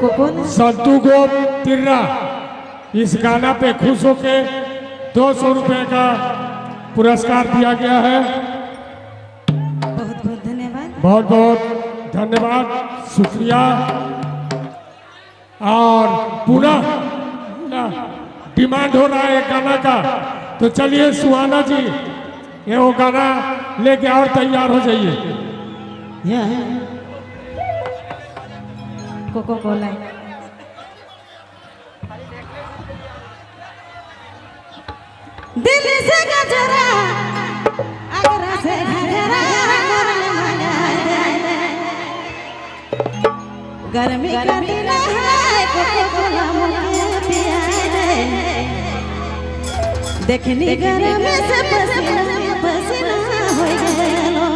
संतू गोप तिर्रा इस गाना पे खुश होके 200 रुपए का पुरस्कार दिया गया है। बहुत बहुत धन्यवाद। बहुत बहुत धन्यवाद, शुक्रिया। और पुनः डिमांड हो रहा है गाना का, तो चलिए सुहाना जी ये वो गाना लेके और तैयार हो जाइए। कोको कोला दिल से गजरा आगरा से घघरा गर्मी का दिन है कोको कोला मुझे पिया दे देखनी गरम से पसीना पसीना हो गया।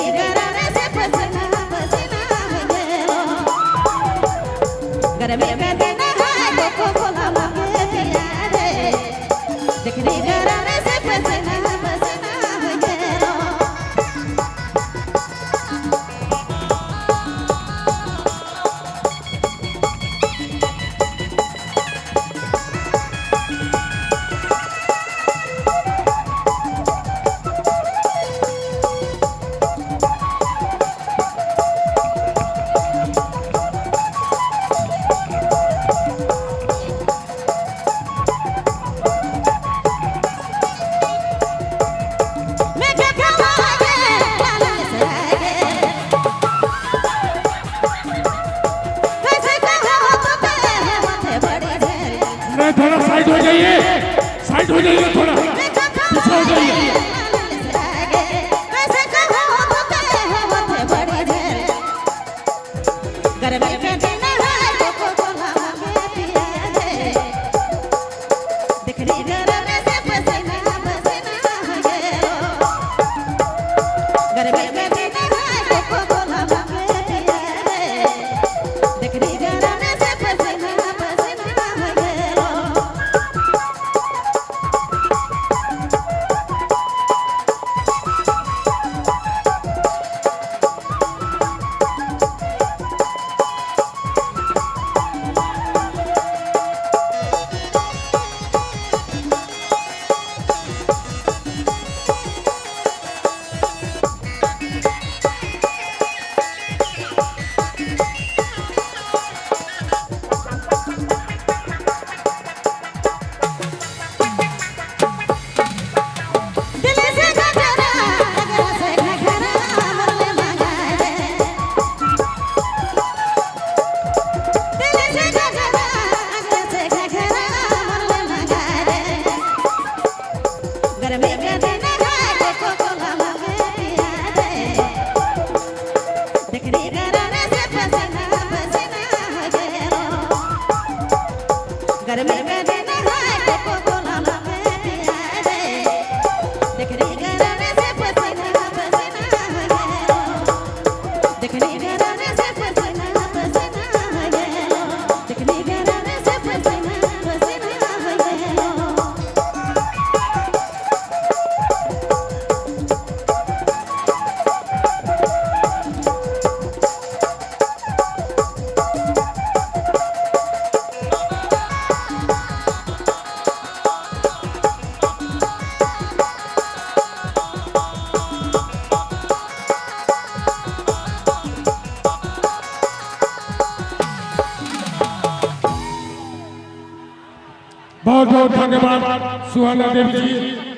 देखनी गराने से पसीना पसीना हो गया गर्मी का दिन है कोको कोला मांगे पिया रे देखनी गराने से पसीना पसीना हो गया थोड़ा साइड हो जाइए थोड़ा पीछे हो जाइए बहुत बहुत धन्यवाद सुहाना देवी जी।